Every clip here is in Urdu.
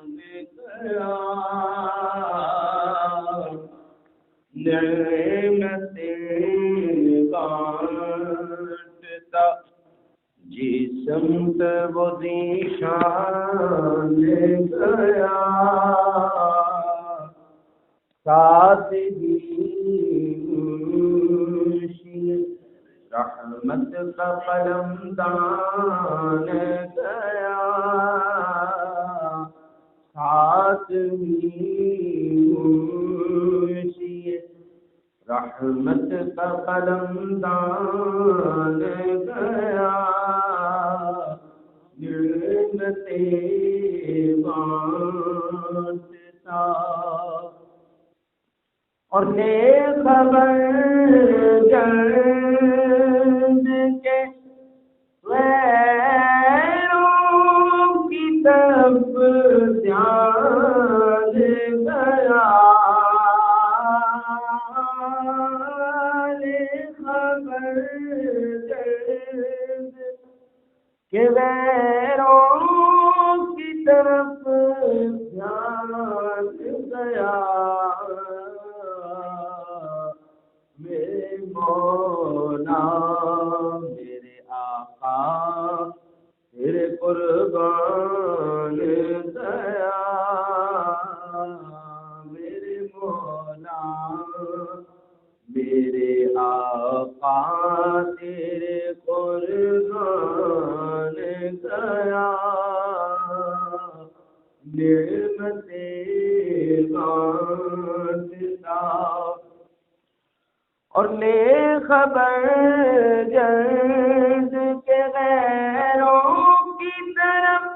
گیا نعمتیں بانٹتا جسم وہ ذیشان گیا ساتھ ہی رحمت کا قلم دان گیا ساتھ ہی رحمت کا قلم دان گیا نعمتیں بانٹتا اور لے خبر جلد کے غیروں کی طرف دھیان گیا لے خبر جلد کے غیروں کی طرف دھیان گیا میرے مولا میرے آقا تیرے قربان گیا میرے مولا میرے آقا تیرے قربان گیا نعمتیں بانٹتا اور لے خبر جلد کے غیروں کی طرف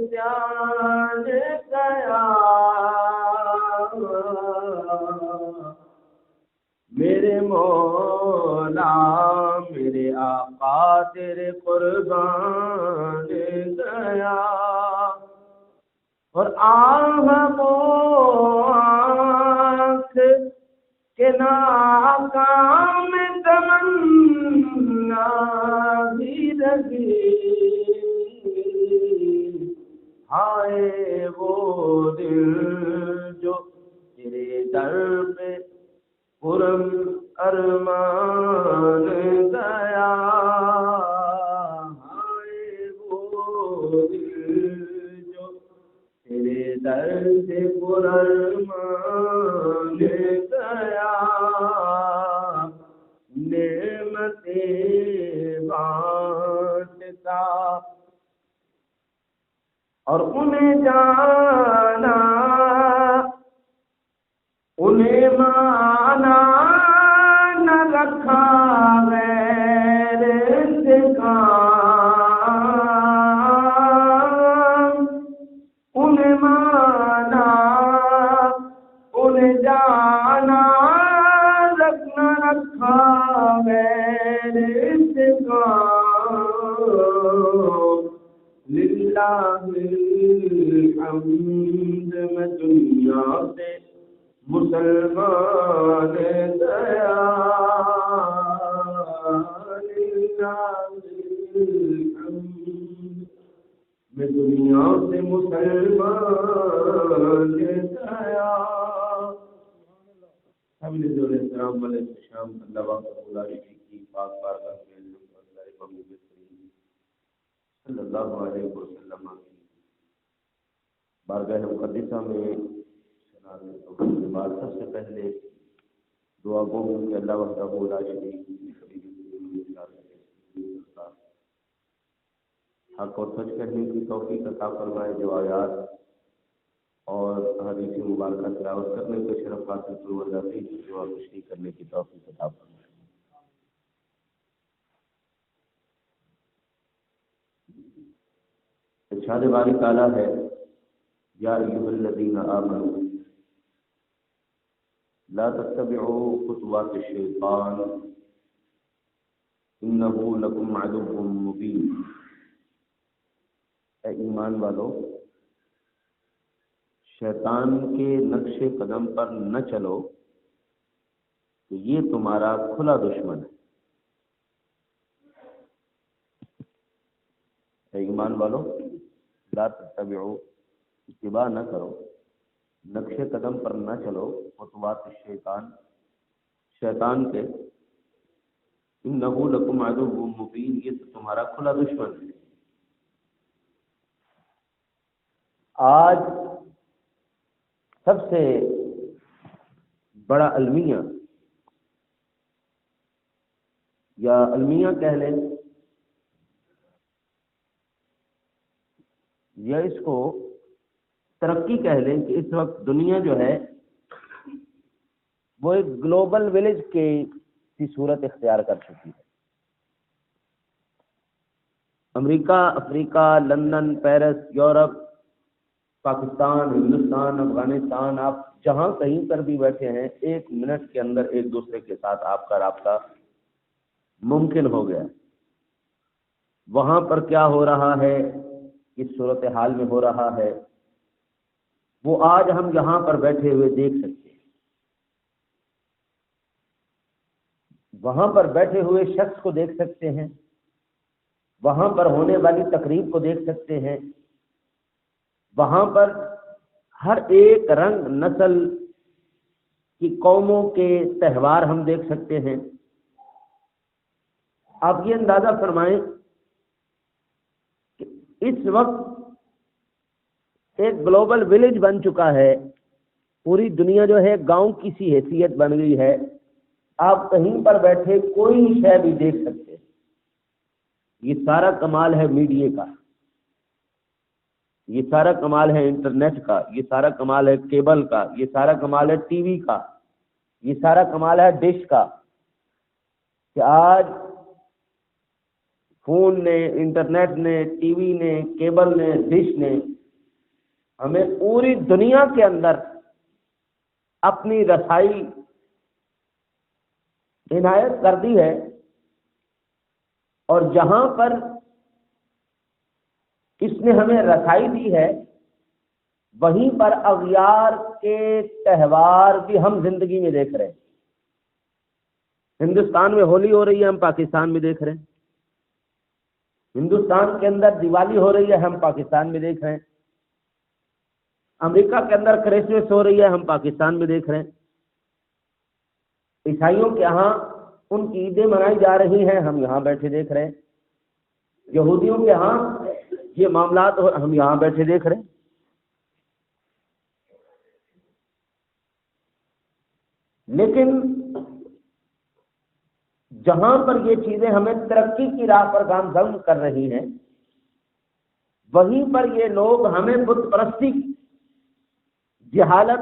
دھیان گیا میرے مولا میرے آقا تیرے قربان گیا اور آنکھ کہ ناکام تمنا بھی رہی ہائے وہ دل جو تیرے در پہ پرم ارمان گیا ہائے وہ دل جو تیرے در سے پرارمان گیا نعمتیں بانٹتا اور انہیں جانا انہیں مانا نہ رکھا غیر سے کام انہیں مانا انہیں جانا رکھنا رکھا غیر سے کام للہ الحمد میں دنیا سے مسلمان گیا للہ الحمد میں دنیا سے مسلمان گیا ہم نے جو احترام والے شام اللہ وقت کی پاک بارگاہ میں محبوب کریم صلی اللہ علیہ وسلم کی بارگاہ مقدسہ میں کے بعد سب سے پہلے دعا گو ہوں کہ اللہ وحدہ لا شریک حق اور سچ کہنے کی توفیق عطا فرمائے، جو آیات اور حدیث مبارکہ تلاوت کرنے کے شرف حاصل فرما کی دعا خوشی کرنے کی توفیق عطا فرمائے۔ ارشاد باری تعالیٰ ہے یا ایھا الذین آمنوا لا تتبعوا خطوات الشیطان انہ لکم عدو مبین۔ اے ایمان والو، شیطان کے نقش قدم پر نہ چلو کہ یہ تمہارا کھلا دشمن ہے۔ اے ایمان والو لا تتبعوا اتباع نہ کرو، نقش قدم پر نہ چلو، خطوات شیطان کے، انہ لکم عدو مبین، یہ تو تمہارا کھلا دشمن ہے۔ آج سب سے بڑا المیہ یا المیہ کہہ لیں یا اس کو ترقی کہہ لیں کہ اس وقت دنیا جو ہے وہ ایک گلوبل ولیج کی صورت اختیار کر چکی ہے۔ امریکہ، افریقہ، London, Paris, Europe, Pakistan, Hindustan, Afghanistan, آپ جہاں کہیں پر بھی بیٹھے ہیں، 1 منٹ کے اندر ایک دوسرے کے ساتھ آپ کا رابطہ ممکن ہو گیا۔ وہاں پر کیا ہو رہا ہے، کس صورتحال میں ہو رہا ہے، وہ آج ہم یہاں پر بیٹھے ہوئے دیکھ سکتے ہیں۔ وہاں پر بیٹھے ہوئے شخص کو دیکھ سکتے ہیں، وہاں پر ہونے والی تقریب کو دیکھ سکتے ہیں، وہاں پر ہر ایک رنگ نسل کی قوموں کے تہوار ہم دیکھ سکتے ہیں۔ آپ یہ اندازہ فرمائیں کہ اس وقت ایک گلوبل ولیج بن چکا ہے، پوری دنیا جو ہے گاؤں کی سی حیثیت بن گئی ہے۔ آپ کہیں پر بیٹھے کوئی شے بھی دیکھ سکتے ہیں۔ یہ سارا کمال ہے میڈیا کا، یہ سارا کمال ہے انٹرنیٹ کا، یہ سارا کمال ہے کیبل کا، یہ سارا کمال ہے ٹی وی کا، یہ سارا کمال ہے ڈش کا، کہ آج فون نے، انٹرنیٹ نے، ٹی وی نے، کیبل نے، ڈش نے ہمیں پوری دنیا کے اندر اپنی رسائی عنایت کر دی ہے، اور جہاں پر اس نے ہمیں رسائی دی ہے وہیں پر اغیار کے تہوار بھی ہم زندگی میں دیکھ رہے ہیں۔ ہندوستان میں ہولی ہو رہی ہے، ہم پاکستان میں دیکھ رہے ہیں۔ ہندوستان کے اندر دیوالی ہو رہی ہے، ہم پاکستان میں دیکھ رہے ہیں۔ امریکہ کے اندر کرسمس ہو رہی ہے، ہم پاکستان میں دیکھ رہے ہیں۔ عیسائیوں کے ہاں ان کی عیدیں منائی جا رہی ہیں، ہم یہاں بیٹھے دیکھ رہے ہیں۔ یہودیوں کے ہاں یہ معاملات ہم یہاں بیٹھے دیکھ رہے ہیں۔ لیکن جہاں پر یہ چیزیں ہمیں ترقی کی راہ پر گامزن کر رہی ہیں، وہیں پر یہ لوگ ہمیں بت پرستی، جہالت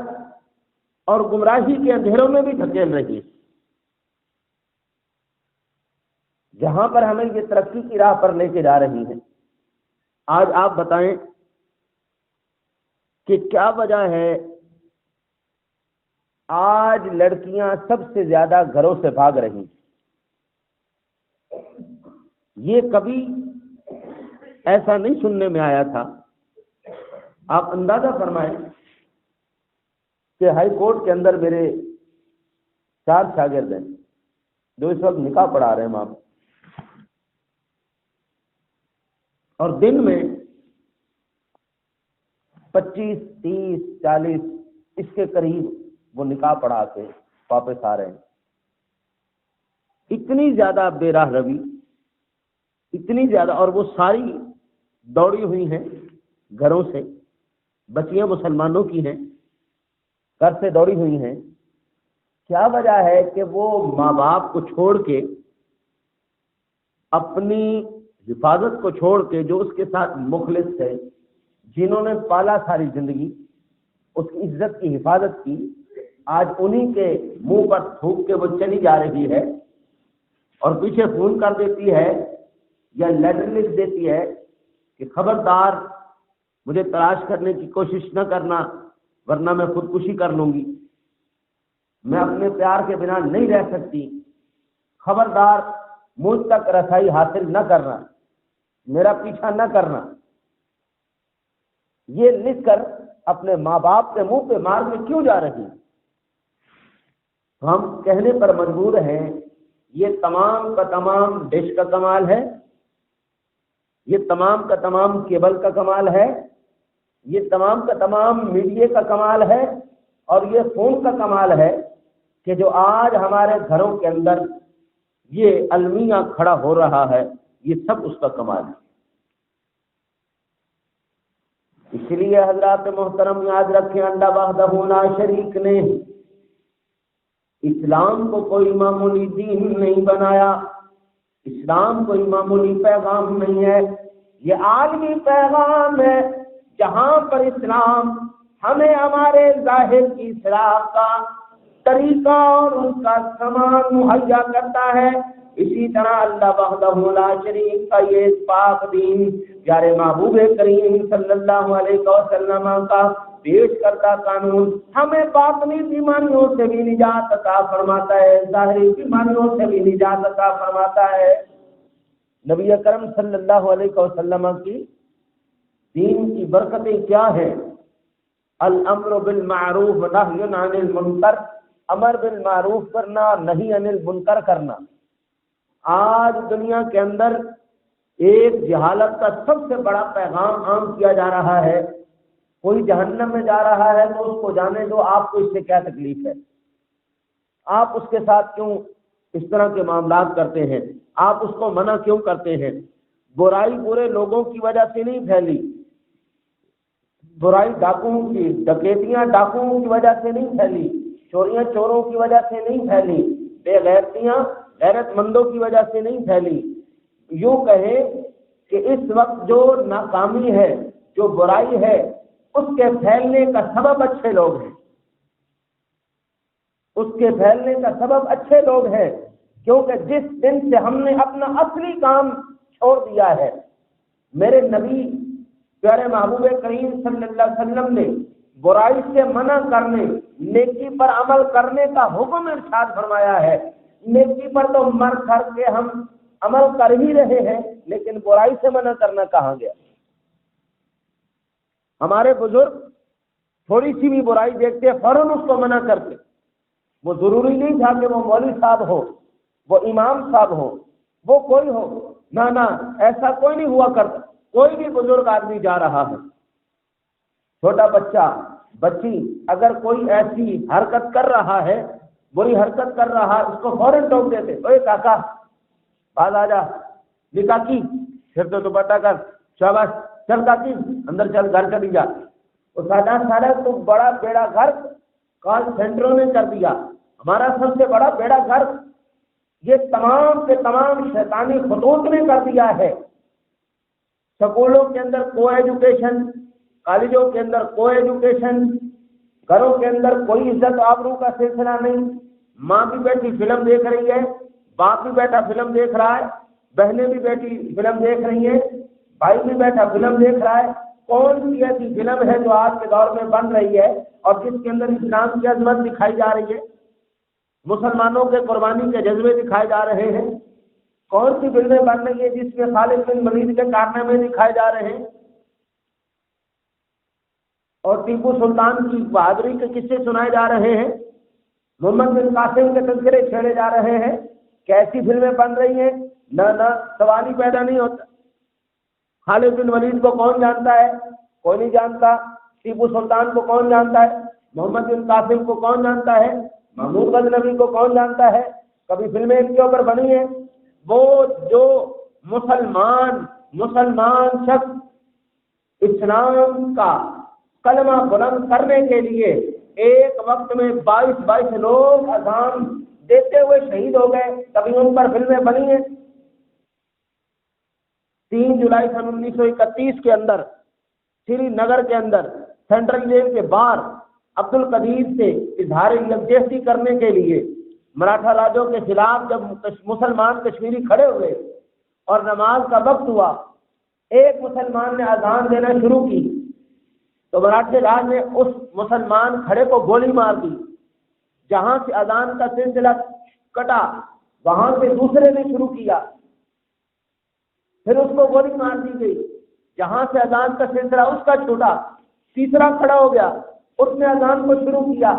اور گمراہی کے اندھیروں میں بھی دھکیل رہی ہے۔ جہاں پر ہمیں یہ ترقی کی راہ پر لے کے جا رہی ہیں، آج آپ بتائیں کہ کیا وجہ ہے آج لڑکیاں سب سے زیادہ گھروں سے بھاگ رہی ہیں؟ یہ کبھی ایسا نہیں سننے میں آیا تھا۔ آپ اندازہ فرمائیں کہ ہائی کورٹ کے اندر میرے 4 شاگرد ہیں جو اس وقت نکاح پڑھا رہے ہیں وہاں، اور دن میں 25، 30، 40 اس کے قریب وہ نکاح پڑھا کے واپس آ رہے ہیں۔ اتنی زیادہ بے راہ روی، اتنی زیادہ، اور وہ ساری دوڑی ہوئی ہیں گھروں سے، بچیاں مسلمانوں کی ہیں، گھر سے دوڑی ہوئی ہیں۔ کیا وجہ ہے کہ وہ ماں باپ کو چھوڑ کے، اپنی حفاظت کو چھوڑ کے، جو اس کے ساتھ مخلص تھے، جنہوں نے پالا ساری زندگی، اس کی عزت کی حفاظت کی، آج انہی کے منہ پر تھوک کے وہ چلی جا رہی ہے، اور پیچھے فون کر دیتی ہے یا لیٹر لکھ دیتی ہے کہ خبردار مجھے تلاش کرنے کی کوشش نہ کرنا ورنہ میں خودکشی کر لوں گی، میں اپنے پیار کے بنا نہیں رہ سکتی، خبردار مجھ تک رسائی حاصل نہ کرنا، میرا پیچھا نہ کرنا۔ یہ لکھ کر اپنے ماں باپ کے منہ پہ مار کے کیوں جا رہی؟ ہم کہنے پر مجبور ہیں یہ تمام کا تمام ڈش کا کمال ہے، یہ تمام کا تمام کیبل کا کمال ہے، یہ تمام کا تمام میڈیا کا کمال ہے اور یہ فون کا کمال ہے کہ جو آج ہمارے گھروں کے اندر یہ المیہ کھڑا ہو رہا ہے، یہ سب اس کا کمال ہے۔ اس لیے حضرات محترم یاد رکھیں، اللہ وحدہ لا شریک نے اسلام کو کوئی معمولی دین نہیں بنایا، اسلام کوئی معمولی پیغام نہیں ہے، یہ عالمی پیغام ہے جہاں پر اسلام ہمیں ہمارے ظاہر کی اصلاح کا طریقہ اور ان کا سامان مہیا کرتا ہے۔ اسی طرح اللہ وحدہ لا شریک کا یہ پاک دین پیارے محبوب کریم صلی اللہ علیہ وسلم کا پیش کرتا قانون ہمیں باطنی بیماریوں سے بھی نجات عطا فرماتا ہے، ظاہری بیماریوں سے بھی نجات عطا فرماتا ہے۔ نبی اکرم صلی اللہ علیہ وسلم کی دین کی برکتیں کیا ہیں؟ الامر بالمعروف نہی عن المنکر، امر بالمعروف کرنا، نہی عن المنکر کرنا۔ آج دنیا کے اندر ایک جہالت کا سب سے بڑا پیغام عام کیا جا رہا ہے، کوئی جہنم میں جا رہا ہے تو اس کو جانے دو، آپ کو اس سے کیا تکلیف ہے؟ آپ اس کے ساتھ کیوں اس طرح کے معاملات کرتے ہیں؟ آپ اس کو منع کیوں کرتے ہیں؟ برائی برے لوگوں کی وجہ سے نہیں پھیلی، برائی ڈاکوؤں کی، ڈکیتیاں ڈاکوؤں کی وجہ سے نہیں پھیلی، چوریاں چوروں کی وجہ سے نہیں پھیلی، بے غیرتیاں غیرت مندوں کی وجہ سے نہیں پھیلی۔ یوں کہیں کہ اس وقت جو ناکامی ہے، جو برائی ہے، اس کے پھیلنے کا سبب اچھے لوگ ہیں، اس کے پھیلنے کا سبب اچھے لوگ ہیں، کیونکہ جس دن سے ہم نے اپنا اصلی کام چھوڑ دیا ہے، میرے نبی پیارے محبوب کریم صلی اللہ علیہ وسلم نے برائی سے منع کرنے، نیکی پر عمل کرنے کا حکم ارشاد فرمایا ہے۔ نیکی پر تو مر کر کے ہم عمل کر ہی رہے ہیں، لیکن برائی سے منع کرنا کہاں گیا؟ ہمارے بزرگ تھوڑی سی بھی برائی دیکھتے فوراً اس کو منع کرتے، وہ ضروری نہیں تھا کہ وہ مولوی صاحب ہو، وہ امام صاحب ہو، وہ کوئی ہو، نہ ایسا کوئی نہیں ہوا کرتا۔ کوئی بھی بزرگ آدمی جا رہا ہے، چھوٹا بچہ بچی اگر کوئی ایسی حرکت کر رہا ہے، بری حرکت کر رہا ہے، اس کو فوراً ٹوک دیتے، اوے کاکا باز آ جا، نکاکی پھر تو دوپٹہ کر، شاباش چل کاکی اندر چل، گھر چلی جا۔ سارا تو بڑا بیڑا غرق کال سینٹروں نے کر دیا، ہمارا سب سے بڑا بیڑا غرق یہ تمام کے تمام شیطانی خطوط نے کر دیا ہے۔ سکولوں کے اندر کو ایجوکیشن، کالجوں کے اندر کو ایجوکیشن، گھروں کے اندر کوئی عزت آبرو کا سلسلہ نہیں۔ ماں بھی بیٹھی فلم دیکھ رہی ہے، باپ بھی بیٹھا فلم دیکھ رہا ہے، بہنیں بھی بیٹھی فلم دیکھ رہی ہیں، بھائی بھی بیٹھا فلم دیکھ رہا ہے۔ کون سی ایسی فلم ہے جو آج کے دور میں بن رہی ہے اور جس کے اندر اسلام کی عظمت دکھائی جا رہی ہے، مسلمانوں کے قربانی کے جذبے دکھائے جا رہے ہیں؟ کون سی فلمیں بن رہی ہے جس میں خالد بن ولید کے کارنامے دکھائے جا رہے ہیں اور ٹیپو سلطان کی بہادری کے قصے سنائے جا رہے ہیں، محمد بن قاسم کے تذکرے چھیڑے جا رہے ہیں؟ کیسی فلمیں بن رہی ہیں؟ نہ سوال ہی پیدا نہیں ہوتا۔ خالد بن ولید کو کون جانتا ہے؟ کوئی نہیں جانتا۔ ٹیپو سلطان کو کون جانتا ہے؟ محمد بن قاسم کو کون جانتا ہے؟ محمود غزنوی کو کون جانتا ہے؟ کبھی فلمیں ان کے اوپر بنی ہیں؟ وہ جو مسلمان شخص اسلام کا کلمہ بلند کرنے کے لیے ایک وقت میں 22 لوگ اذان دیتے ہوئے شہید ہو گئے، کبھی ان پر فلمیں بنی ہیں؟ 3 جولائی سن 1931 کے اندر سری نگر کے اندر سینٹرل جیل کے باہر عبد القدیر سے اظہار یکجہتی کرنے کے لیے مراٹھا راجوں کے خلاف جب مسلمان کشمیری کھڑے ہوئے اور نماز کا وقت ہوا، ایک مسلمان نے اذان دینا شروع کی تو مراٹھے راج نے اس مسلمان کھڑے کو گولی مار دی۔ جہاں سے اذان کا سلسلہ کٹا وہاں سے دوسرے نے شروع کیا، پھر اس کو گولی مار دی گئی۔ جہاں سے اذان کا سلسلہ اس کا چھوٹا، تیسرا کھڑا ہو گیا، اس نے اذان کو شروع کیا،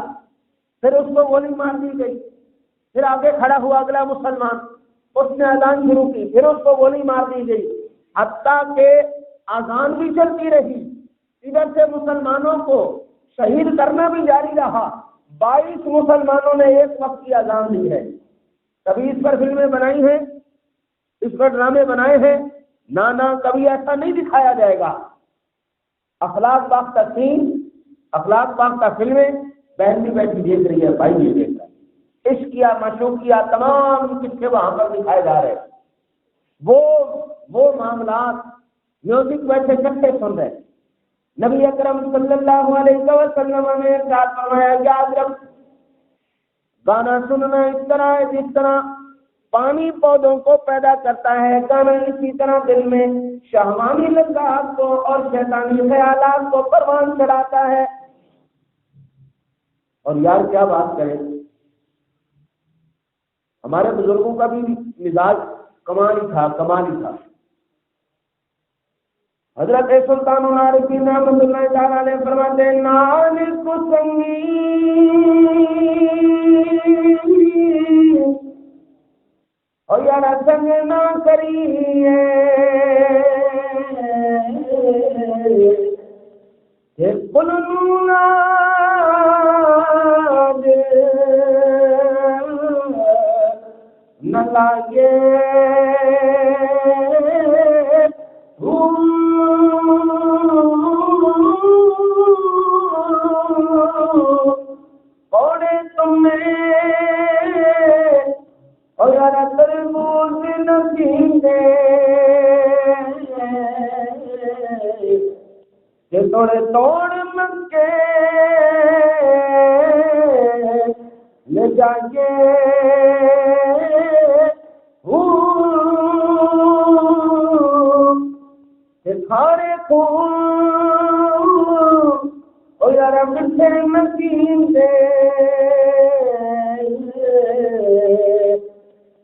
پھر اس کو گولی مار دی گئی۔ پھر آگے کھڑا ہوا اگلا مسلمان، اس نے اذان شروع کی، پھر اس کو گولی مار دی گئی، حتیٰ کہ اذان بھی چلتی رہی ادھر سے مسلمانوں کو شہید کرنا بھی جاری رہا. 22 مسلمانوں نے ایک وقت کی اذان دی ہے. کبھی اس پر فلمیں بنائی ہیں, اس پر ڈرامے بنائے ہیں؟ نہ کبھی ایسا نہیں دکھایا جائے گا. اخلاق باختہ سین, اخلاق باختہ فلمیں بہن بھی بیٹھی دیکھ رہی ہے, بھائی بھی دیکھ رہا ہے. عشق کیا, مشوق کیا, تمام قصے وہاں پر دکھائے جا رہے ہیں. وہ معاملات میوزک بیٹھے کٹے سن رہے. نبی اکرم صلی اللہ علیہ وسلم نے ارشاد فرمایا, یاد رکھ, گانا سننا اس طرح ہے جس طرح پانی پودوں کو پیدا کرتا ہے, گانا اسی طرح دل میں شہوانی لذات کو اور شیطانی خیالات کو پروان چڑھاتا ہے. اور یار کیا بات کریں, ہمارے بزرگوں کا بھی مزاج کمال ہی تھا. حضرت سلطان العارفین رحمۃ اللہ تعالی علیہ فرماتے ہیں, نانک سنگی اور یار سنگ نہ کریے بلنا نہ لاگے اوڑے تمہیں اور یار تربوز نصیب دے کہ توڑے توڑ مکے لے جاگے کھارے خون اور یار مٹھے مکین دے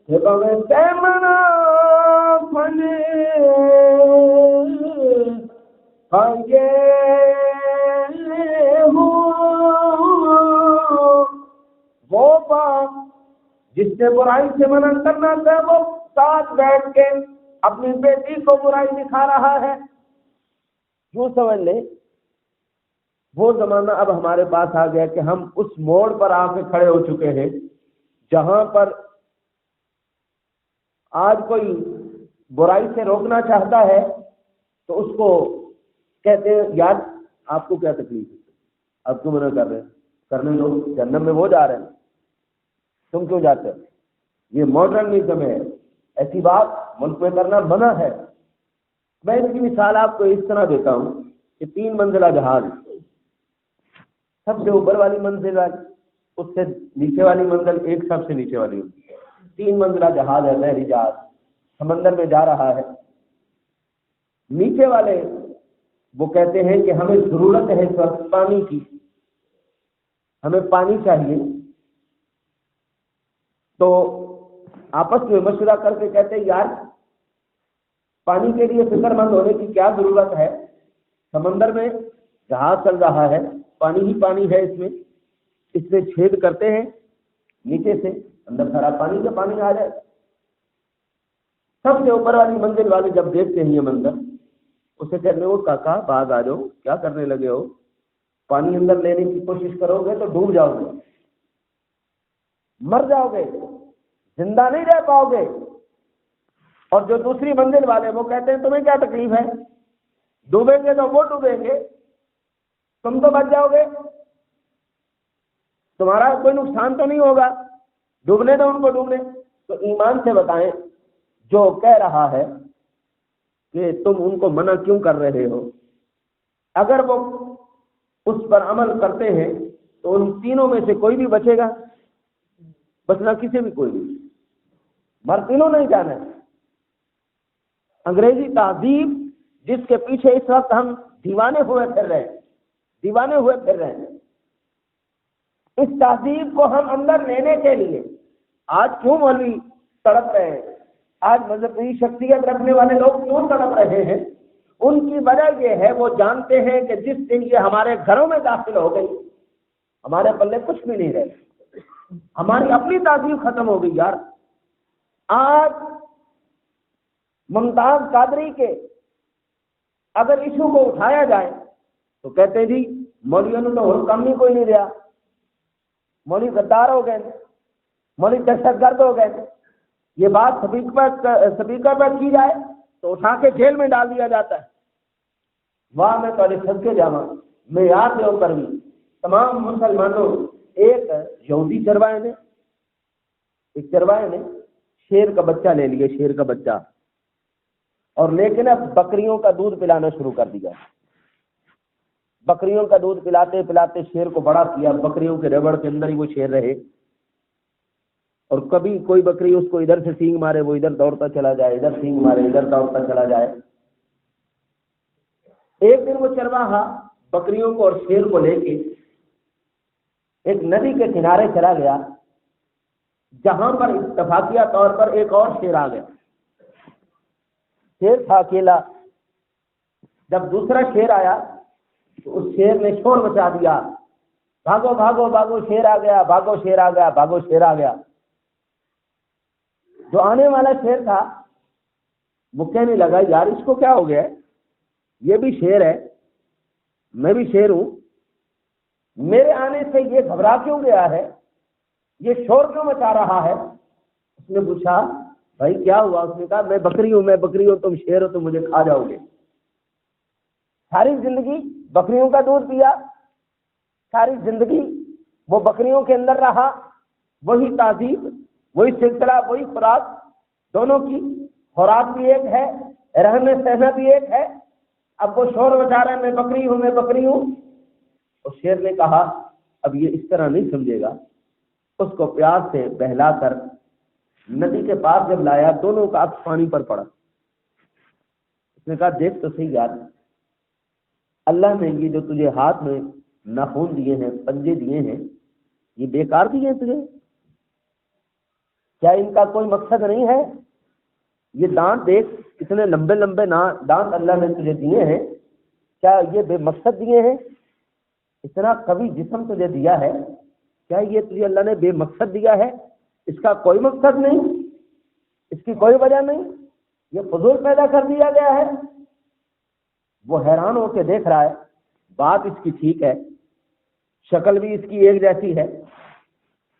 بغیر سیمنا فنے آگے وہ باپ جس نے برائی سے منع کرنا تھا, وہ ساتھ بیٹھ کے اپنی بیٹی کو برائی دکھا رہا ہے. یوں سمجھ لیں وہ زمانہ اب ہمارے پاس آ گیا کہ ہم اس موڑ پر آ کے کھڑے ہو چکے ہیں جہاں پر آج کوئی برائی سے روکنا چاہتا ہے تو اس کو کہتے ہیں, یار آپ کو کیا تکلیف ہے, آپ کیوں منع کر رہے ہیں, کرنے دو, جہنم میں وہ جا رہے ہیں, تم کیوں جاتے ہو. یہ ماڈرنزم ہے, ایسی بات ملک میں کرنا منع ہے. میں اس کی مثال آپ کو اس طرح دیتا ہوں کہ 3 منزلہ جہاز, سب سے اوپر والی منزل اس سے نیچے والی منزل ایک سب سے نیچے والی ہوتی ہے. 3 منزلہ جہاز ہے, بحری جہاز سمندر میں جا رہا ہے. نیچے والے وہ کہتے ہیں کہ ہمیں ضرورت ہے اس وقت پانی کی, ہمیں پانی چاہیے. تو آپس میں مشورہ کر کے کہتے ہیں, یار پانی کے لیے فکر مند ہونے کی کیا ضرورت ہے, سمندر میں جہاز چل رہا ہے, پانی ہی پانی ہے, اس میں چھید کرتے ہیں نیچے سے, اندر سارا پانی کا پانی آ جائے. سب سے اوپر والی منزل والے جب دیکھتے ہیں یہ منظر, اسے کہتے ہیں, کاکا باغ آ جاؤ, کیا کرنے لگے ہو, پانی اندر لینے کی کوشش کرو گے تو ڈوب جاؤ گے, مر جاؤ گے, زندہ نہیں رہ پاؤ گے. اور جو دوسری منزل والے وہ کہتے ہیں, تمہیں کیا تکلیف ہے, ڈوبیں گے تو وہ ڈوبیں گے, تم تو بچ جاؤ گے, تمہارا کوئی نقصان تو نہیں ہوگا, ڈوبنے دو ان کو ڈوبنے. تو ایمان سے بتائیں جو کہہ رہا ہے کہ تم ان کو منع کیوں کر رہے ہو, اگر وہ اس پر عمل کرتے ہیں تو ان تینوں میں سے کوئی بھی بچے گا, بچنا کسی بھی کوئی نہیں, مر تینوں نہیں جانا. انگریزی تہذیب جس کے پیچھے اس وقت ہم دیوانے ہوئے پھر رہے ہیں, اس تہذیب کو ہم اندر لینے کے لیے آج کیوں مولوی تڑپ رہے ہیں, آج مذہبی شخصیت رکھنے والے لوگ کیوں تڑپ رہے ہیں, ان کی وجہ یہ ہے وہ جانتے ہیں کہ جس دن یہ ہمارے گھروں میں داخل ہو گئی ہمارے پلے کچھ بھی نہیں رہے, ہماری اپنی تہذیب ختم ہو گئی. یار آج ممتاز قادری کے اگر ایشو کو اٹھایا جائے تو کہتے ہیں جی مولویوں نے تو اور کم ہی کوئی نہیں رہا، مولوی غدار ہو گئے، مولوی دہشت گرد ہو گئے۔ یہ بات سپیکر پر کی جائے تو اٹھا کے جیل میں ڈال دیا جاتا ہے۔ واہ میں تو صدقے جاواں، میں یاد دے کر بھی تمام مسلمانوں، ایک یہودی چرواہے نے شیر کا بچہ لے لیا، شیر کا بچہ، اور لیکن اب بکریوں کا دودھ پلانا شروع کر دیا۔ بکریوں کا دودھ پلاتے پلاتے شیر کو بڑا کیا، بکریوں کے ربڑ کے اندر ہی وہ شیر رہے، اور کبھی کوئی بکری اس کو ادھر سے سینگ مارے وہ ادھر دوڑتا چلا جائے، ادھر سینگ مارے ادھر دوڑتا چلا جائے۔ ایک دن وہ چرواہا بکریوں کو اور شیر کو لے کے ایک ندی کے کنارے چلا گیا، جہاں پر اتفاقیہ طور پر ایک اور شیر آ گیا۔ شیر تھا اکیلا، جب دوسرا شیر آیا تو اس شیر نے شور مچا دیا، بھاگو بھاگو بھاگو شیر آ گیا، بھاگو شیر آ گیا، بھاگو شیر آ گیا۔ جو آنے والا شیر تھا وہ کہنے لگا یار اس کو کیا ہو گیا، یہ بھی شیر ہے، میں بھی شیر ہوں، میرے آنے سے یہ گھبرا کیوں گیا ہے، یہ شور کیوں مچا رہا ہے؟ اس نے پوچھا بھائی کیا ہوا؟ اس نے کہا میں بکری ہوں، تم شیر ہو، تم مجھے کھا جاؤ گے۔ ساری زندگی بکریوں کا دودھ پیا، ساری زندگی وہ بکریوں کے اندر رہا، وہی تہذیب، وہی سلسلہ، وہی خوراک، دونوں کی خوراک بھی ایک ہے، رہنے سہنا بھی ایک ہے۔ اب وہ شور مچا رہا ہے میں بکری ہوں۔ اور شیر نے کہا اب یہ اس طرح نہیں سمجھے گا۔ اس کو پیاس سے بہلا کر ندی کے پاس جب لایا، دونوں کا عکس پانی پر پڑا۔ اس نے کہا دیکھ تو صحیح یار، اللہ نے یہ جو تجھے ہاتھ میں ناخن دیے ہیں، پنجے دیے ہیں، یہ بیکار دیے ہیں تجھے؟ کیا ان کا کوئی مقصد نہیں ہے؟ یہ دانت دیکھ کتنے لمبے لمبے دانت اللہ نے تجھے دیے ہیں، کیا یہ بے مقصد دیے ہیں؟ اتنا قوی جسم تجھے دیا ہے، کیا یہ تجھے اللہ نے بے مقصد دیا ہے؟ اس کا کوئی مقصد نہیں، اس کی کوئی وجہ نہیں، یہ فضول پیدا کر دیا گیا ہے۔ وہ حیران ہو کے دیکھ رہا ہے، بات اس کی ٹھیک ہے، شکل بھی اس کی ایک جیسی ہے،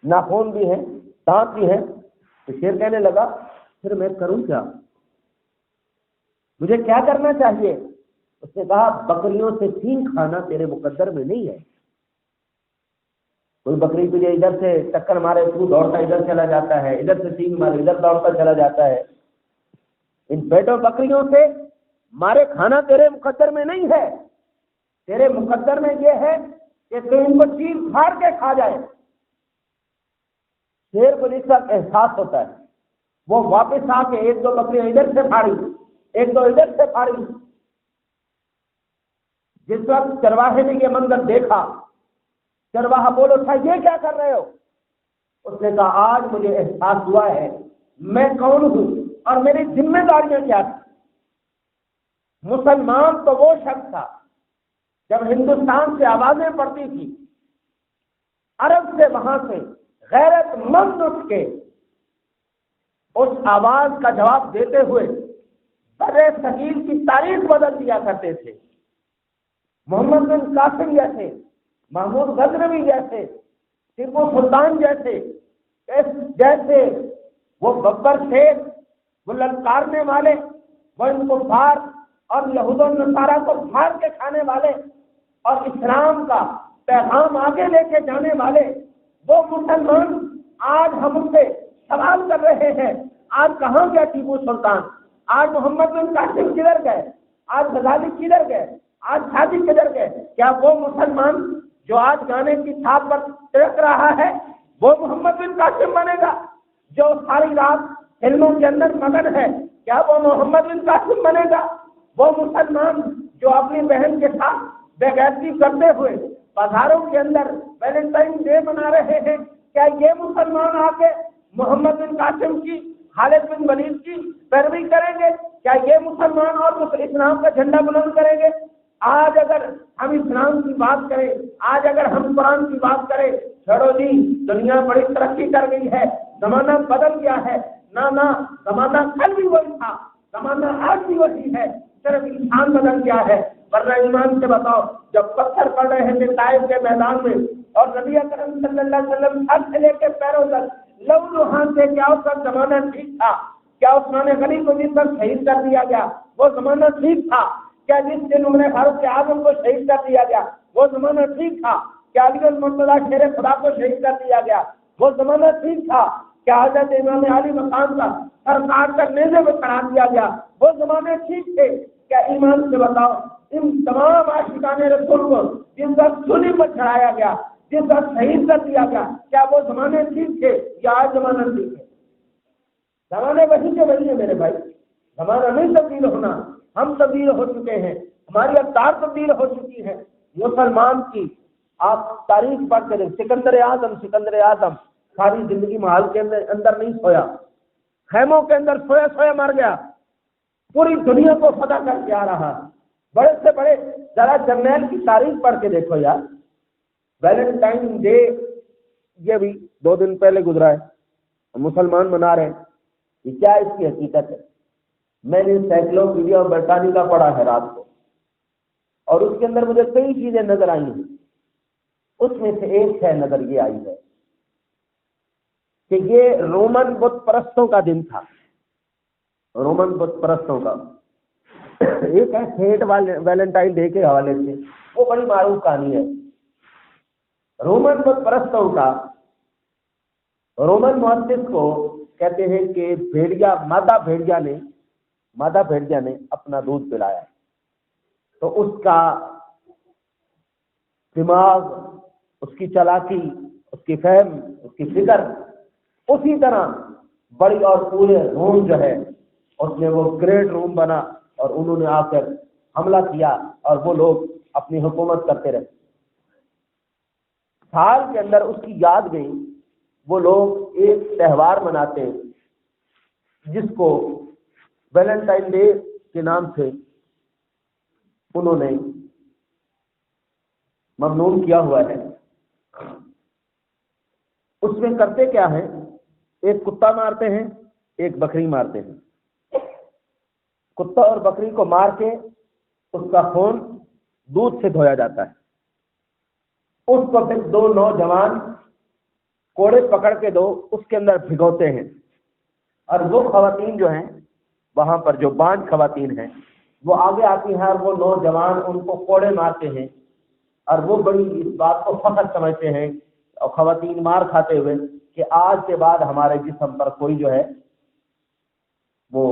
ناخن بھی ہیں، دانت بھی ہیں۔ تو شیر کہنے لگا پھر میں کروں کیا، مجھے کیا کرنا چاہیے؟ اس نے کہا بکریوں سے سینگ کھانا تیرے مقدر میں نہیں ہے۔ کوئی بکری تجھے ادھر سے ٹکر مارے تو دوڑتا ادھر چلا جاتا ہے، ادھر سے سینگ مارے ادھر دوڑتا چلا جاتا ہے۔ ان بیٹوں بکریوں سے مارے کھانا تیرے مقدر میں نہیں ہے، تیرے مقدر میں یہ ہے کہ تو ان کو چیر پھاڑ کے کھا جائے۔ شیر کو جس وقت احساس ہوتا ہے وہ واپس آ کے ایک دو بکریاں ادھر سے پھاڑی، ایک دو ادھر سے پھاڑی۔ جس وقت چرواہے نے یہ منظر دیکھا، چرواہا بول اٹھا یہ کیا کر رہے ہو؟ اس نے کہا آج مجھے احساس ہوا ہے میں کون ہوں اور میری ذمہ داریاں کیا تھی۔ مسلمان تو وہ شخص تھا جب ہندوستان سے آوازیں پڑتی تھی، عرب سے وہاں سے غیرت مند اٹھ کے اس آواز کا جواب دیتے ہوئے برے صغیر کی تاریخ بدل دیا کرتے تھے۔ محمد بن قاسم جیسے، محمود غزنوی جیسے، ٹیپو سلطان جیسے وہ ببر شیر، وہ للکارنے والے، وہ ان کو پھاڑ اور یہود و نصارہ کو پھاڑ کے کھانے والے اور اسلام کا پیغام آگے لے کے جانے والے وہ مسلمان آج ہم ان سے سوال کر رہے ہیں آج کہاں گیا ٹیپو سلطان؟ آج محمد بن قاسم کدھر گئے؟ آج غزالی کدھر گئے؟ آج شادی کدھر گئے؟ کیا وہ مسلمان جو آج گانے کی چھاپ پر تڑک رہا ہے وہ محمد بن قاسم بنے گا؟ جو ساری رات فلموں کے اندر مگن ہے کیا وہ محمد بن قاسم بنے گا؟ وہ مسلمان جو اپنی بہن کے ساتھ بے غیرتی کرتے ہوئے بازاروں کے اندر ویلنٹائن ڈے منا رہے ہیں کیا یہ مسلمان آ کے محمد بن قاسم کی، خالد بن ولید کی پیروی کریں گے؟ کیا یہ مسلمان اور اسلام کا جھنڈا بلند کریں گے؟ آج اگر ہم اسلام کی بات کریں، آج اگر ہم قرآن کی بات کریں، چھوڑو جی دنیا بڑی ترقی کر گئی ہے، زمانہ بدل گیا ہے، نہ زمانہ کل بھی وہی تھا، زمانہ آج بھی وہی ہے، صرف انسان بدل گیا ہے۔ ورنہ ایمان سے بتاؤ جب پتھر پڑ رہے ہیں طائف کے میدان میں اور نبی اکرم صلی اللہ علیہ وسلم سر سے لے کے پیروں تک لو لوہان سے، کیا اس کا زمانہ ٹھیک تھا؟ کیا عثمان غنی کو جن پر شہید کر دیا گیا وہ زمانہ ٹھیک تھا؟ کیا جس دن عمر فاروق اعظم کو شہید کر دیا گیا وہ زمانہ ٹھیک تھا؟ کیا علی المرتضیٰ شیر خدا کو شہید کر دیا گیا وہ زمانہ ٹھیک تھا؟ کیا حضرت امام علی مقام کا سر کاٹ کر نیزے میں چڑھا دیا گیا وہ زمانے ٹھیک تھے؟ کیا ایمان سے بتاؤ ان تمام عاشقان رسول کو جن پر سولی پر چڑھایا گیا، جن پر شہید کر دیا گیا، کیا وہ زمانے ٹھیک تھے یا آج زمانہ ٹھیک ہے؟ زمانے وہی کے وہی ہے میرے بھائی، زمانہ نہیں تبدیل ہونا، ہم تبدیل ہو چکے ہیں، ہماری افطار تبدیل ہو چکی ہے۔ مسلمان کی آپ تاریخ پڑھ کے سکندر اعظم ساری زندگی محل کے اندر نہیں سویا، خیموں کے اندر سویا سویا مر گیا، پوری دنیا کو فتح کر کے آ رہا، بڑے سے بڑے ذرا جرنیل کی تاریخ پڑھ کے دیکھو یار، ویلنٹائن ڈے یہ بھی 2 دن پہلے گزرا ہے، مسلمان منا رہے ہیں، یہ کیا اس کی حقیقت ہے؟ میں نے انسائکلوپیڈیا برٹانیکا پڑھا ہے رات کو، اور اس کے اندر مجھے کئی چیزیں نظر آئی ہیں، اس میں سے ایک شے نظر یہ آئی ہے کہ یہ رومن بت پرستوں کا دن تھا، رومن بت پرستوں کا ایک ہے سینٹ ویلنٹائن ڈے کے حوالے سے، وہ بڑی معروف کہانی ہے رومن بت پرستوں کا۔ رومن محدث کو کہتے ہیں کہ مادہ بھیڑیا نے اپنا دودھ پلایا تو اس کا دماغ، اس کی چالاکی، اس کی فہم، اس کی فکر اسی طرح بڑی، اور پورے روم جو ہے اس میں وہ گریٹ روم بنا، اور انہوں نے آ کر حملہ کیا اور وہ لوگ اپنی حکومت کرتے رہے۔ سال کے اندر اس کی یاد گئی، وہ لوگ ایک تہوار مناتے ہیں جس کو ویلنٹائن ڈے کے نام سے انہوں نے ممنون کیا ہوا ہے۔ اس میں کرتے کیا ہیں، ایک کتا مارتے ہیں، ایک بکری مارتے ہیں، کتا اور بکری کو مار کے اس کا خون دودھ سے دھویا جاتا ہے، اس کو پھر 2 نوجوان کوڑے پکڑ کے اس کے اندر بھگوتے ہیں، اور وہ خواتین جو ہیں وہاں پر جو بانج خواتین ہیں وہ آگے آتی ہیں، اور وہ نوجوان ان کو کوڑے مارتے ہیں، اور وہ بڑی اس بات کو فخر سمجھتے ہیں اور خواتین مار کھاتے ہوئے کہ آج کے بعد ہمارے جسم پر کوئی جو ہے وہ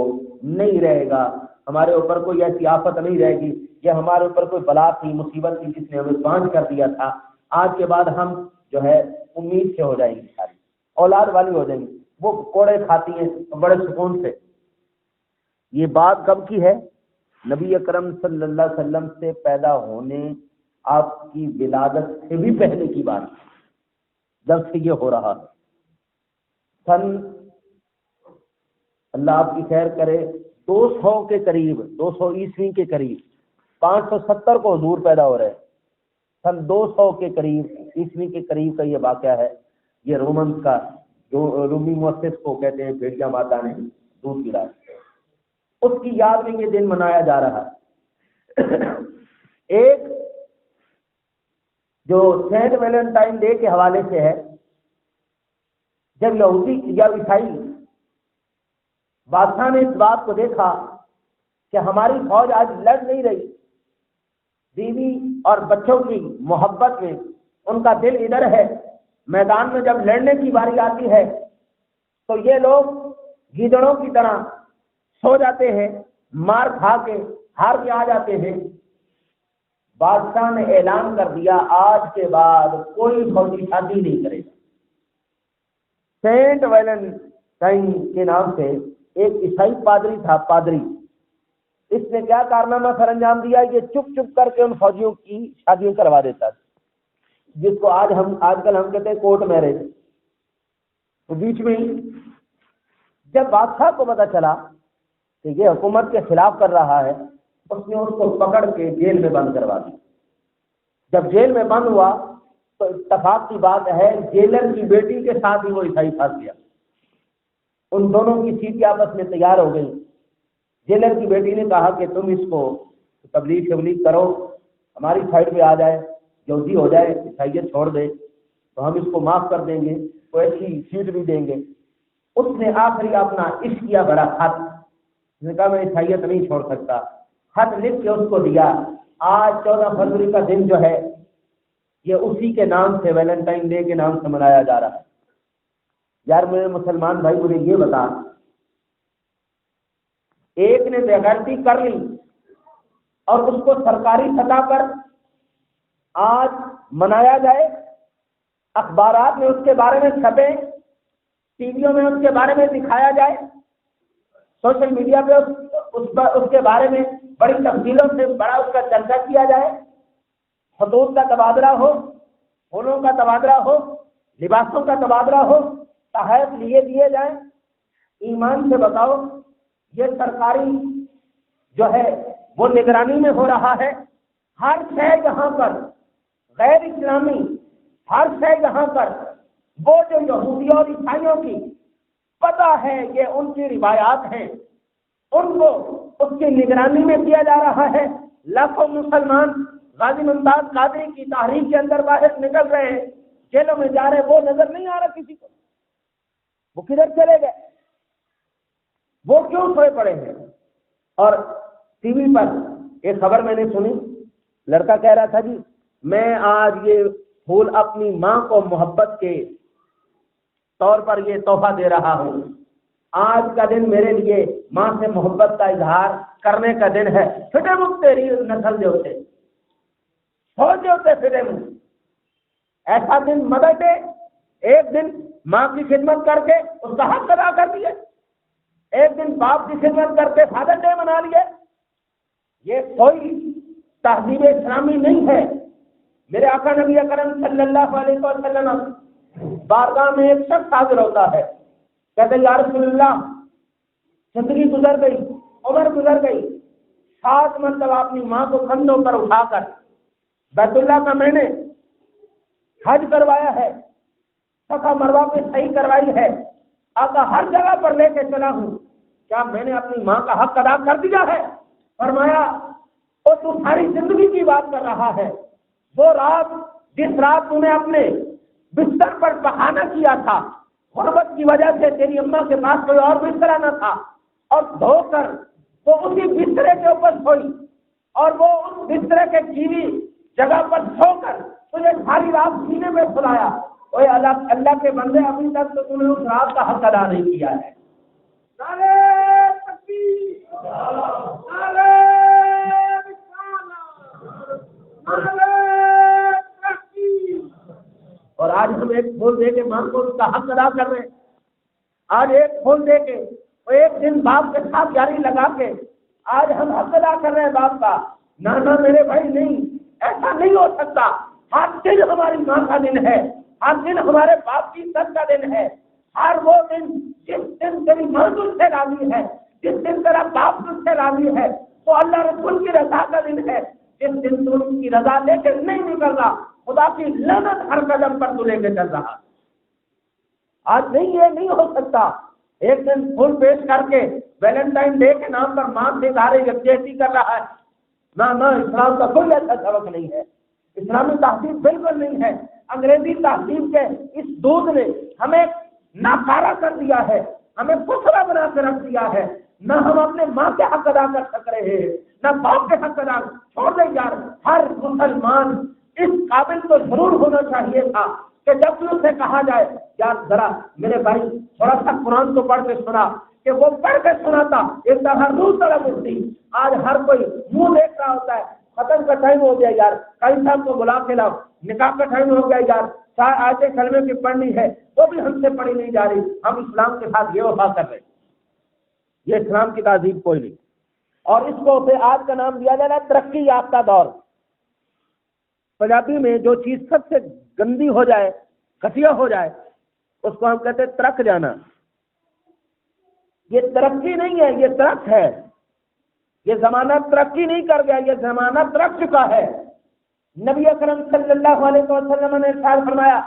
نہیں رہے گا، ہمارے اوپر کوئی ایسی آفت نہیں رہے گی، یہ ہمارے اوپر کوئی بلا تھی، مصیبت تھی جس نے ہمیں بانج کر دیا تھا، آج کے بعد ہم جو ہے امید سے ہو جائیں گی، ساری اولاد والی ہو جائیں گی۔ وہ کوڑے کھاتی ہیں بڑے سکون سے۔ یہ بات کب کی ہے؟ نبی اکرم صلی اللہ علیہ وسلم سے پیدا ہونے، آپ کی ولادت سے بھی پہلے کی بات، جب سے یہ ہو رہا ہے، سن اللہ آپ کی خیر کرے 200 کے قریب، 200 عیسوی کے قریب، 570 کو حضور پیدا ہو رہے، سن 200 کے قریب عیسوی کے قریب کا یہ واقعہ ہے۔ یہ رومنس کا جو رومی مؤسس کو کہتے ہیں بھیڑیا ماتا نے دودھ پلایا، اس کی یاد میں یہ دن منایا جا رہا ہے۔ ایک جو سینٹ ویلنٹائن ڈے کے حوالے سے ہے، جب یہودی یا عیسائی بادشاہ نے اس بات کو دیکھا کہ ہماری فوج آج لڑ نہیں رہی، بیوی اور بچوں کی محبت میں ان کا دل ادھر ہے، میدان میں جب لڑنے کی باری آتی ہے تو یہ لوگ گیدڑوں کی طرح سو جاتے ہیں، مار کھا کے ہار کے آ جاتے ہیں۔ بادشاہ نے اعلان کر دیا آج کے بعد کوئی فوجی شادی نہیں کرے گا۔ سینٹ ویلنٹائن کے نام سے ایک عیسائی پادری تھا، پادری، اس نے کیا کارنامہ سر انجام دیا، یہ چپ چپ کر کے ان فوجیوں کی شادیاں کروا دیتا تھا، جس کو آج کل ہم کہتے ہیں کورٹ میرج۔ تو بیچ میں ہی جب بادشاہ کو پتا چلا کہ یہ حکومت کے خلاف کر رہا ہے، اس نے اس کو پکڑ کے جیل میں بند کروا دیا۔ جب جیل میں بند ہوا تو اتفاق کی بات ہے جیلر کی بیٹی کے ساتھ ہی وہ عیسائی پھنس گیا، ان دونوں کی سیٹیں آپس میں تیار ہو گئی۔ جیلر کی بیٹی نے کہا کہ تم اس کو تبلیغ شبلیغ کرو، ہماری سائڈ پہ آ جائے، یہودی ہو جائے، عیسائیت چھوڑ دے تو ہم اس کو معاف کر دیں گے، کوئی ایسی سیٹ بھی دیں گے۔ اس نے آخری اپنا عشقیہ بھرا خط، اس نے کہا میں عیسائیت نہیں چھوڑ سکتا، خط لکھ کے اس کو دیا۔ آج 14 فروری کا دن جو ہے یہ اسی کے نام سے، ویلنٹائن ڈے کے نام سے منایا جا رہا ہے۔ یار میرے مسلمان بھائی مجھے یہ بتا، ایک نے بےغیرتی کر لی اور اس کو سرکاری سطح پر آج منایا جائے، اخبارات میں اس کے بارے میں چھپے، ٹی ویوں میں اس کے بارے میں دکھایا جائے، سوشل میڈیا پہ اس کے بارے میں بڑی تفصیلوں سے بڑا اس کا چرچا کیا جائے، خطوط کا تبادلہ ہو، پھولوں کا تبادلہ ہو، لباسوں کا تبادلہ ہو، تحائف دیے جائیں۔ ایمان سے بتاؤ یہ سرکاری جو ہے وہ نگرانی میں ہو رہا ہے؟ ہر شے یہاں پر غیر اسلامی، ہر شے یہاں پر وہ جو یہودیوں اور عیسائیوں کی پتہ ہے یہ ان کی روایات ہیں، ان کو اس کی نگرانی میں کیا جا رہا ہے۔ لاکھوں مسلمان غازی ممتاز قادری کی تحریک کے اندر باہر نکل رہے ہیں، جیلوں میں جا رہے، وہ نظر نہیں آ رہا کسی کو، وہ کدھر چلے گئے، وہ کیوں سوئے پڑے ہیں؟ اور ٹی وی پر ایک خبر میں نے سنی، لڑکا کہہ رہا تھا جی میں آج یہ پھول اپنی ماں کو محبت کے طور پر یہ تحفہ دے رہا ہوں، آج کا دن میرے لیے ماں سے محبت کا اظہار کرنے کا دن ہے۔ پھٹے منہ تیری نسل دے ہوتے، سوچ ہوتے پھٹے منہ، ایسا دن مدر ڈے، ایک دن ماں کی خدمت کر کے اس کا حق ادا کر دیے، ایک دن باپ کی خدمت کر کے فادر ڈے منا لیے۔ یہ کوئی تہذیب اسلامی نہیں ہے۔ میرے آقا نبی اکرم صلی اللہ علیہ وسلم بارگاہ میں ایک شخص حاضر ہوتا ہے، کہتے یا رسول اللہ زندگی گزر گئی، عمر گزر گئی، 7 مرتبہ اپنی ماں کو کندھوں پر اٹھا کر بیت اللہ کا میں نے حج کروایا ہے، صفا مروہ پہ صحیح کروائی ہے، آقا ہر جگہ پر لے کے چلا ہوں، کیا میں نے اپنی ماں کا حق ادا کر دیا ہے؟ فرمایا وہ تو ساری زندگی کی بات کر رہا ہے، وہ رات جس رات تم نے اپنے بستر پر بہانہ کیا تھا، غربت کی وجہ سے تیری اماں کے پاس کوئی اور بستر نہ تھا، اور دھو کر وہ اسی بسترے کے اوپر سوئی، اور وہ اس بسترے کے گیلی جگہ پر سو کر تجھے ساری رات سینے میں سلایا، اوے اللہ کے بندے ابھی تک تو تم نے اس رات کا حق ادا نہیں کیا ہے۔ نعرہ تکبیر، نعرہ اور آج ہم ایک پھول دے کے ماں کو اس کا حق ادا کر رہے ہیں، آج ایک پھول دے کے اور ایک دن باپ کے ساتھ یاری لگا کے آج ہم حق ادا کر رہے ہیں باپ کا۔ نانا میرے بھائی نہیں، ایسا نہیں ہو سکتا۔ ہر دن ہماری ماں کا دن ہے، ہر دن ہمارے باپ کی عزت کا دن ہے، ہر وہ دن جس دن تیری ماں تجھ سے راضی ہے، جس دن تیرا باپ تجھ سے راضی ہے، تو اللہ رسول کی رضا کا دن ہے۔ جس دن تو ان کی رضا لے کے نہیں نکل رہا، خدا کی لعنت ہر قدم پر تو لے کے چل رہا۔ آج نہیں، یہ نہیں ہو سکتا۔ ایک دن پھول پیش کر کے ویلنٹائن ڈے کے نام پر ماں سے ادارے یکجہتی کر رہا ہے۔ نہ اسلام کا کوئی ایسا سبق نہیں ہے، اسلامی تہذیب بالکل نہیں ہے۔ انگریزی تہذیب کے اس دودھ نے ہمیں ناکارہ کر دیا ہے، ہمیں پتھرا بنا کے رکھ دیا ہے۔ نہ ہم اپنے ماں کے حق ادا کر سک رہے ہیں، نہ باپ کے حق ادا۔ چھوڑ دیں یار، ہر مسلمان اس قابل تو ضرور ہونا چاہیے تھا کہ جب بھی اسے کہا جائے یار ذرا میرے بھائی تھوڑا سا قرآن کو پڑھ کے سنا، کہ وہ پڑھ کے سناتا ایک طرح روح طلب ہوتی۔ آج ہر کوئی منہ دیکھ رہا ہوتا ہے، ختم کا ٹائم ہو گیا یار، کئی صاحب کو بلا کے لاؤ، نکاح کا ٹائم ہو گیا یار، 4 آیتیں کلمے کی پڑھنی ہے وہ بھی ہم سے پڑھی نہیں جا رہی۔ ہم اسلام کے ساتھ یہ وفا کر رہے ہیں، یہ اسلام کی تہذیب کوئی نہیں۔ اور اس کو پھر آج کا نام دیا جا رہا ہے ترقی یافتہ دور۔ پنجابی میں جو چیز سب سے گندی ہو جائے، گھٹیا ہو جائے، اس کو ہم کہتے ہیں ترک جانا۔ یہ ترقی نہیں ہے، یہ ترک ہے۔ یہ زمانہ ترقی نہیں کر گیا، یہ زمانہ ترک چکا ہے۔ نبی اکرم صلی اللہ علیہ وسلم نے ارشاد فرمایا،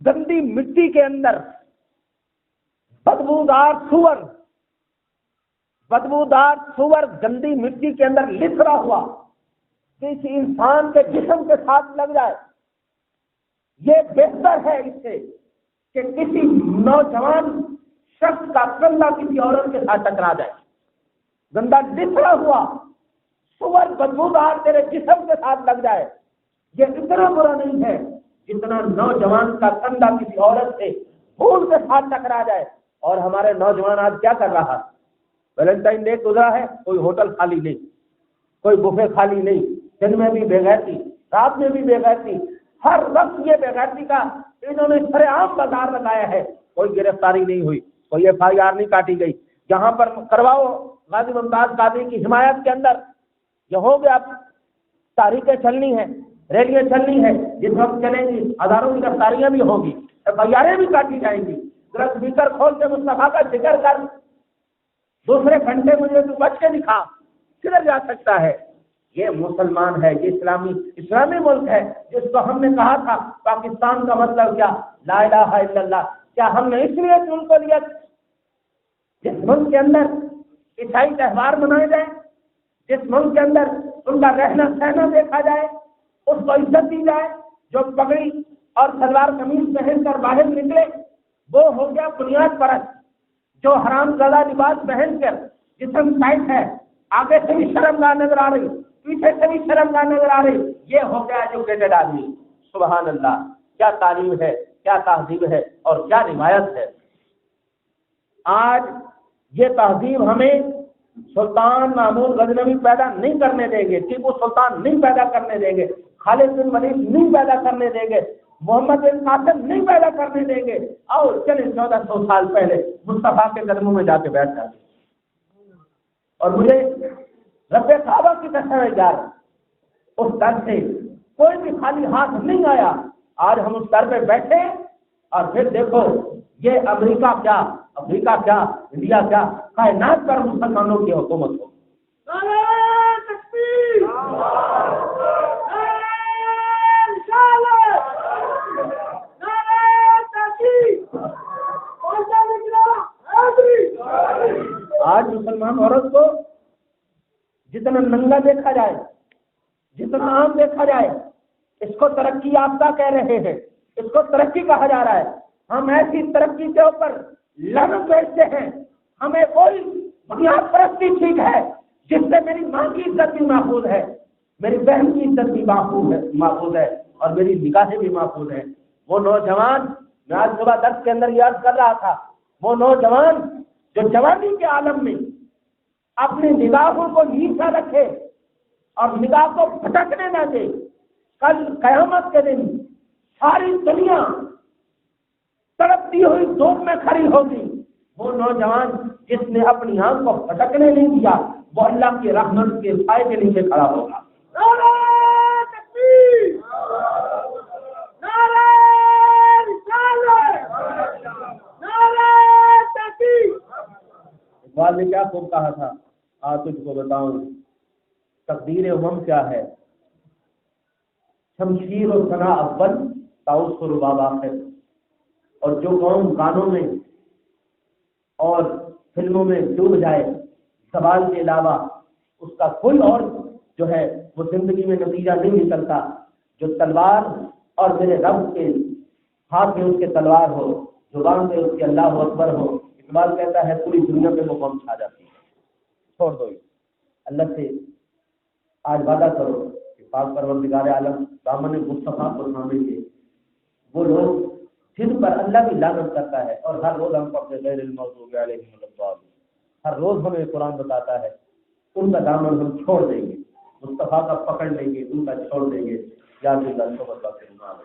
گندی مٹی کے اندر بدبودار سور بدبودار سور گندی مٹی کے اندر لترا ہوا کسی انسان کے جسم کے ساتھ لگ جائے، یہ بہتر ہے اس سے کہ کسی نوجوان شخص کا کندھا کسی عورت کے ساتھ ٹکرا جائے۔ گندا لترا ہوا سور بدبودار تیرے جسم کے ساتھ لگ جائے، یہ اتنا برا نہیں ہے جتنا نوجوان کا کندھا کسی عورت سے بھول کے ساتھ ٹکرا جائے۔ اور ہمارے نوجوان آج کیا کر رہا ہے؟ ویلنٹائن ڈے گزرا ہے، کوئی ہوٹل خالی نہیں، کوئی بفے خالی نہیں، دن میں بھی بے غیرتی، رات میں بھی بے غیرتی، ہر وقت یہ بے غیرتی کا انہوں نے سرے عام بازار لگایا ہے۔ کوئی گرفتاری نہیں ہوئی، کوئی FIR نہیں کاٹی گئی۔ جہاں پر کرواؤ غازی ممتاز قادری کی حمایت کے اندر یہ ہو گیا، تاریخیں چلنی ہیں، ریلیاں چلنی ہیں، جس وقت چلیں گی ہزاروں گرفتاریاں بھی ہوں گی، FIR بھی کاٹی جائیں گی۔ ذرا اسپیکر کھول کے مصطفیٰ کا ذکر کر، دوسرے گھنٹے مجھے تو بچ کے دکھا، کدھر جا سکتا ہے؟ یہ مسلمان ہے، یہ اسلامی ملک ہے، جس کو ہم نے کہا تھا پاکستان کا مطلب کیا؟ لا الہ الا اللہ۔ کیا ہم نے اس لیے ان کو لیا جس ملک کے اندر عیسائی تہوار منائے جائیں، جس ملک کے اندر ان کا رہنا سہنا دیکھا جائے، اس کو عزت دی جائے؟ جو پگڑی اور سلوار قمیض پہن کر باہر نکلے وہ ہو گیا بنیاد پرست، جو حرام زدہ لباس پہن کر جسم ٹائٹ ہے، آگے سے بھی شرمگاہ نظر آ رہی، پیچھے سے بھی شرمگاہ نظر آ رہی، یہ ہو گیا ایجوکیٹڈ آدمی۔ سبحان اللہ، کیا تعلیم ہے، کیا تہذیب ہے اور کیا روایت ہے۔ آج یہ تہذیب ہمیں سلطان محمود غزنوی پیدا نہیں کرنے دیں گے، ٹیپو سلطان نہیں پیدا کرنے دیں گے، خالد بن ولید نہیں پیدا کرنے دیں گے، محمد بن قاسم نہیں پیدا کرنے دیں گے۔ اور چلے 1400 سال پہلے مصطفیٰ کے قدموں میں جا کے بیٹھ جاتے۔ اور مجھے رب کعبہ کی قسم ہے یار، اس در سے کوئی بھی خالی ہاتھ نہیں آیا۔ آج ہم اس در پہ بیٹھے اور پھر دیکھو یہ امریکہ کیا، افریقہ کیا، انڈیا کیا، کائنات پر مسلمانوں کی حکومت ہو۔ آج مسلمان عورت کو جتنا ننگا دیکھا جائے، جتنا عام دیکھا جائے، اس کو ترقی یافتہ کہہ رہے ہیں، اس کو ترقی کہا جا رہا ہے۔ ہم ایسی ترقی کے اوپر لعنت بھیجتے ہیں۔ ہمیں کوئی بنیاد پرستی ٹھیک ہے جس سے میری ماں کی عزت بھی محفوظ ہے، میری بہن کی عزت بھی محفوظ ہے اور میری نگاہیں بھی محفوظ ہیں۔ وہ نوجوان، میں آج صبح درس کے اندر یہ عرض کر رہا تھا، وہ نوجوان جو جوانی کے عالم میں اپنی نگاہوں کو نیچا رکھے اور نگاہ کو پھٹکنے نہ دے، کل قیامت کے دن ساری دنیا تڑپتی ہوئی دھوپ میں کھڑی ہوگی۔ وہ نوجوان جس نے اپنی آنکھ کو پھٹکنے نہیں دیا، وہ اللہ کی رحمت کے سائے کے نیچے کھڑا ہوگا۔ نعرہ تکبیر، نعرہ رسالت، نعرہ تکبیر۔ اقبال نے کیا خوب کہا تھا، تجھ کو بتاؤں تقدیر امم کیا ہے، شمشیر و ثنا اول طاؤس و رباب آخر۔ اور جو قوم گانوں میں اور فلموں میں ڈوب جائے سوال کے علاوہ اس کا کوئی اور جو ہے وہ زندگی میں نتیجہ نہیں نکلتا۔ جو تلوار اور میرے رب کے ہاتھ میں اس کے تلوار ہو، زبان میں اس کے اللہ اکبر ہو، اقبال کہتا ہے پوری دنیا پہ وہ قوم چھا جاتی ہے۔ چھوڑ دو، اللہ سے آج وعدہ کرو کہ پاک پروردگار عالم دامن مصطفیٰ کو تھامیں گے۔ وہ لوگ جن پر اللہ بھی لعنت کرتا ہے، اور ہر روز ہم کو اپنے غیر المغضوب علیہم الضالین، ہر روز ہمیں قرآن بتاتا ہے، ان کا دامن ہم چھوڑ دیں گے، مصطفیٰ کا پکڑ لیں گے، ان کا چھوڑ دیں گے۔ یا اللہ صحبت کا فرمان۔